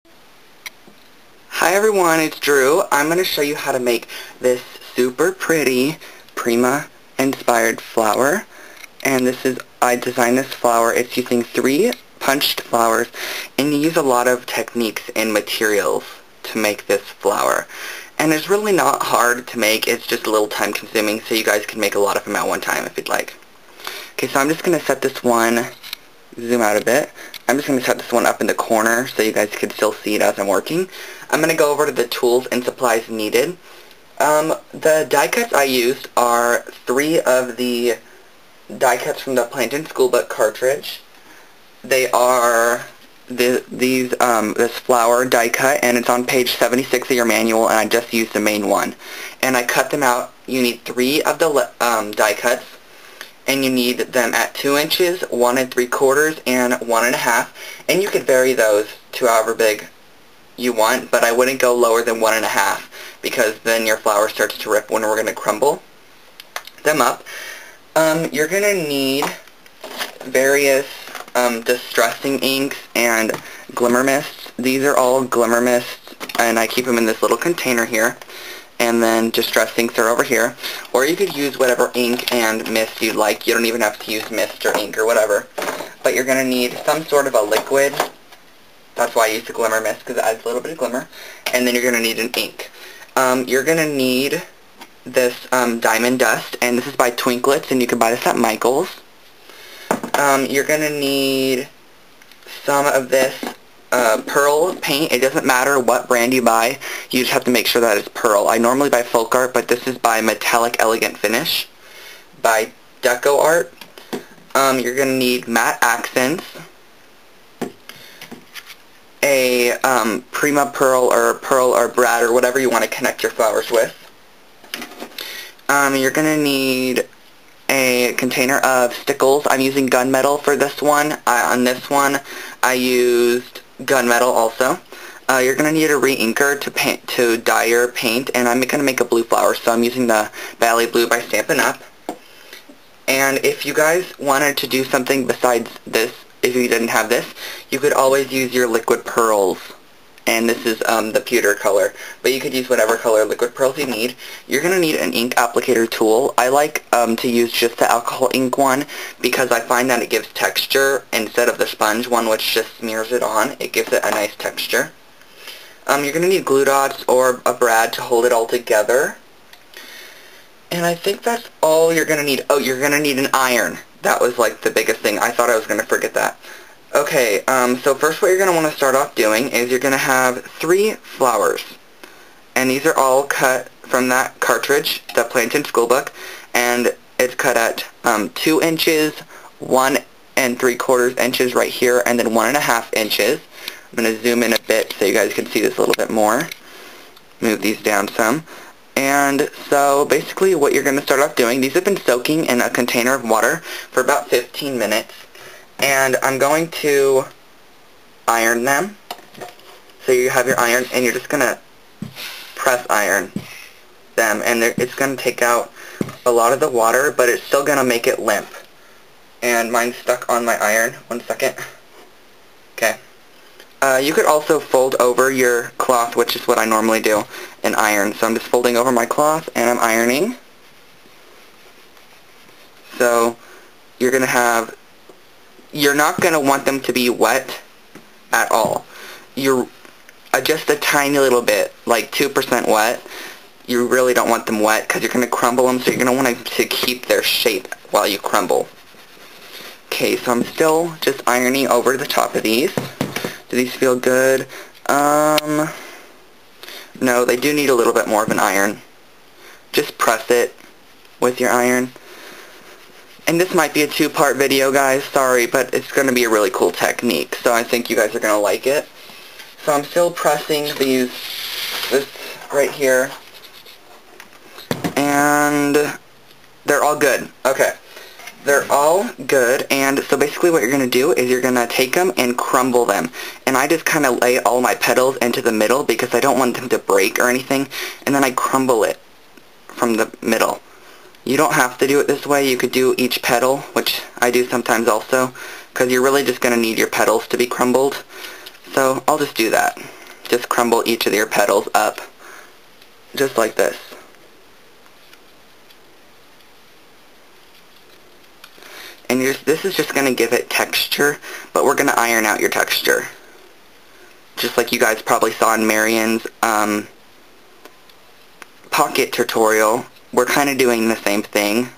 Hi everyone, it's Drew. I'm going to show you how to make this super pretty Prima inspired flower. And I designed this flower. It's using 3 punched flowers, and you use a lot of techniques and materials to make this flower. And it's really not hard to make, it's just a little time consuming, so you guys can make a lot of them at one time if you'd like. Okay, so I'm just going to set this one, zoom out a bit. I'm just going to set this one up in the corner so you guys can still see it as I'm working. I'm going to go over to the tools and supplies needed. The die cuts I used are 3 of the die cuts from the Plantain School Book cartridge. They are this flower die cut, and it's on page 76 of your manual, and I just used the main one. And I cut them out. You need 3 of the die cuts, and you need them at 2 inches, 1 3/4, and 1 1/2. And you could vary those to however big you want, but I wouldn't go lower than 1 1/2 because then your flower starts to rip when we're going to crumble them up. You're going to need various distressing inks and glimmer mists. These are all glimmer mists, and I keep them in this little container here. And then distress inks are over here. Or you could use whatever ink and mist you'd like. You don't even have to use mist or ink or whatever. But you're going to need some sort of a liquid. That's why I use the glimmer mist, because it adds a little bit of glimmer. And then you're going to need an ink. You're going to need this diamond dust, and this is by Twinklets, and you can buy this at Michael's. You're going to need some of this pearl paint. It doesn't matter what brand you buy, you just have to make sure that it's pearl. I normally buy Folk Art, but this is by Metallic Elegant Finish by Deco Art. You're going to need matte accents, a Prima pearl or brad or whatever you want to connect your flowers with. You're going to need a container of stickles. I'm using gunmetal for this one. On this one, I used gunmetal also. You're going to need a re-inker to dye your paint, and I'm going to make a blue flower, so I'm using the Valley Blue by Stampin' Up. And if you guys wanted to do something besides this, if you didn't have this, you could always use your liquid pearls. And this is the pewter color, but you could use whatever color liquid pearls you need. You're going to need an ink applicator tool. I like to use just the alcohol ink one because I find that it gives texture instead of the sponge one, which just smears it on. It gives it a nice texture. You're going to need glue dots or a brad to hold it all together. And I think that's all you're going to need. Oh, you're going to need an iron. That was like the biggest thing. I thought I was going to forget that. Okay, so first what you're going to want to start off doing is you're going to have 3 flowers. And these are all cut from that cartridge, the Plantain School Book. And it's cut at 2 inches, 1 3/4 inches right here, and then 1 1/2 inches. I'm going to zoom in a bit so you guys can see this a little bit more. Move these down some. And so basically what you're going to start off doing, these have been soaking in a container of water for about 15 minutes. And I'm going to iron them. So you have your iron, and you're just going to press iron them. And it's going to take out a lot of the water, but it's still going to make it limp. And mine's stuck on my iron. 1 second. Okay. You could also fold over your cloth, which is what I normally do, and iron. So I'm just folding over my cloth, and I'm ironing. So you're going to have... You're not going to want them to be wet at all. You're just a tiny little bit, like 2% wet. You really don't want them wet because you're going to crumble them, so you're going to want to keep their shape while you crumble. Okay, so I'm still just ironing over the top of these. Do these feel good? No, they do need a little bit more of an iron. Just press it with your iron. And this might be a 2-part video, guys, sorry, but it's going to be a really cool technique, so I think you guys are going to like it. So I'm still pressing this right here, and they're all good. Okay, they're all good, and so basically what you're going to do is you're going to take them and crumble them. And I just kind of lay all my petals into the middle because I don't want them to break or anything, and then I crumble it from the middle. You don't have to do it this way. You could do each petal, which I do sometimes also, because you're really just going to need your petals to be crumbled. So I'll just do that. Just crumble each of your petals up, just like this. And this is just going to give it texture, but we're going to iron out your texture. Just like you guys probably saw in Marian's pocket tutorial, we're kind of doing the same thing,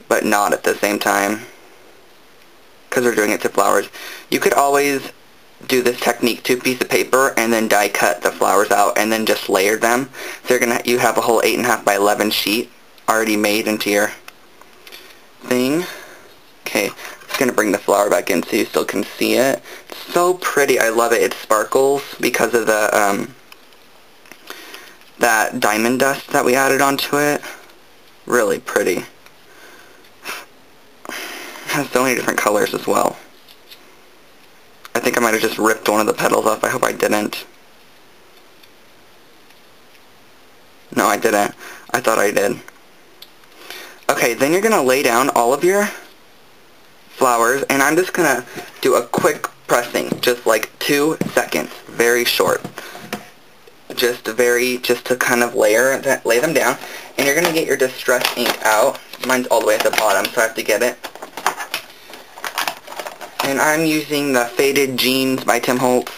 but not at the same time, because we're doing it to flowers. You could always do this technique to a piece of paper and then die cut the flowers out and then just layer them. So you have a whole 8.5 by 11 sheet already made into your thing. Okay, just gonna bring the flower back in so you still can see it. It's so pretty. I love it. It sparkles because of the that diamond dust that we added onto it. Really pretty. It has so many different colors as well. I think I might have just ripped one of the petals off. I hope I didn't. No, I didn't. I thought I did. Okay, then you're going to lay down all of your flowers, and I'm just going to do a quick pressing, just like 2 seconds, very short. Just to kind of lay them down, and you're going to get your distress ink out. Mine's all the way at the bottom, so I have to get it. And I'm using the Faded Jeans by Tim Holtz,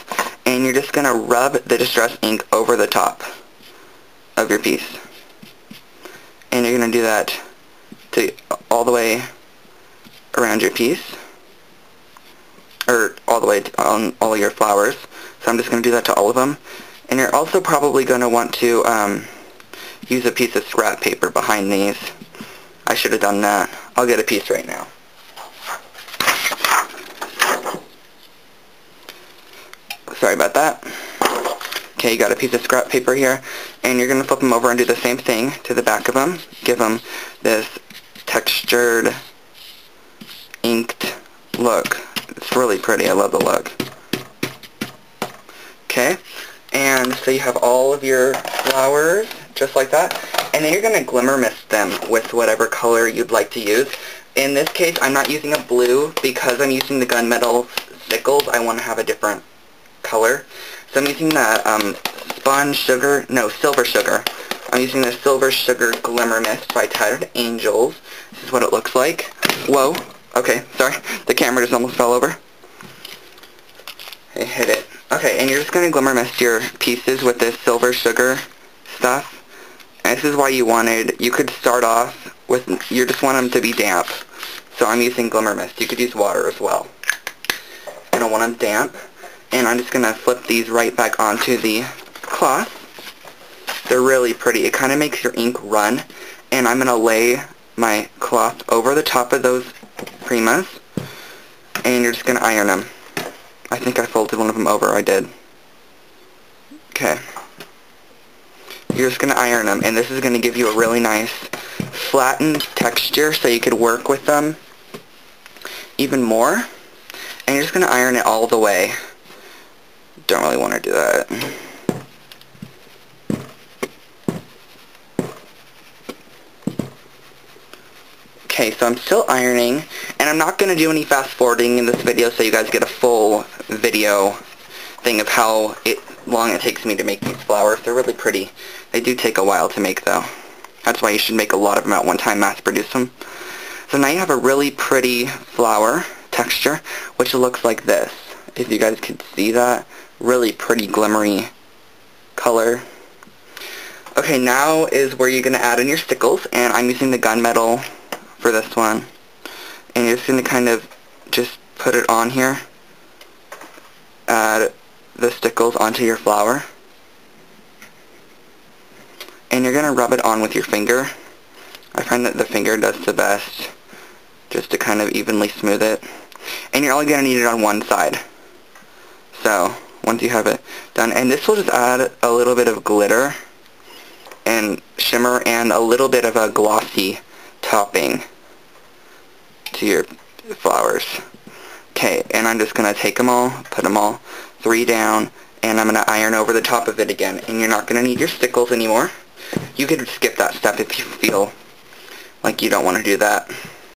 and you're just going to rub the distress ink over the top of your piece. And you're going to do that all the way around your piece, or all the way on all of your flowers. So I'm just going to do that to all of them. And you're also probably going to want to use a piece of scrap paper behind these. I should have done that. I'll get a piece right now. Sorry about that. Okay, you got a piece of scrap paper here, and you're going to flip them over and do the same thing to the back of them. Give them this textured, inked look. It's really pretty. I love the look. Okay, and so you have all of your flowers just like that, and then you're going to glimmer mist them with whatever color you'd like to use. In this case, I'm not using a blue because I'm using the gunmetal stickles. I want to have a different color. So I'm using that silver sugar. I'm using the Silver Sugar Glimmer Mist by Tattered Angels. This is what it looks like. Whoa. Okay, sorry. The camera just almost fell over. I hit it. Okay, and you're just going to glimmer mist your pieces with this silver sugar stuff. And this is why you could start off with, you just want them to be damp. So I'm using glimmer mist. You could use water as well. You don't want them damp. And I'm just going to flip these right back onto the cloth. They're really pretty. It kind of makes your ink run. And I'm going to lay my cloth over the top of those Primas. And you're just going to iron them. I think I folded one of them over. I did. Okay. You're just going to iron them. And this is going to give you a really nice flattened texture so you could work with them even more. And you're just going to iron it all the way. Don't really want to do that. Okay, so I'm still ironing, and I'm not going to do any fast forwarding in this video so you guys get a full video thing of how long it takes me to make these flowers. They're really pretty. They do take a while to make though. That's why you should make a lot of them at one time, mass produce them. So now you have a really pretty flower texture, which looks like this. If you guys could see that. Really pretty glimmery color. Okay, now is where you're going to add in your stickles, and I'm using the gunmetal for this one. And you're just going to kind of just put it on here. Add the stickles onto your flower. And you're going to rub it on with your finger. I find that the finger does the best, just to kind of evenly smooth it. And you're only going to need it on one side. So, once you have it done, and this will just add a little bit of glitter and shimmer and a little bit of a glossy topping to your flowers. Okay, and I'm just going to take them all, put them all 3 down, and I'm going to iron over the top of it again. And you're not going to need your stickles anymore. You could skip that step if you feel like you don't want to do that.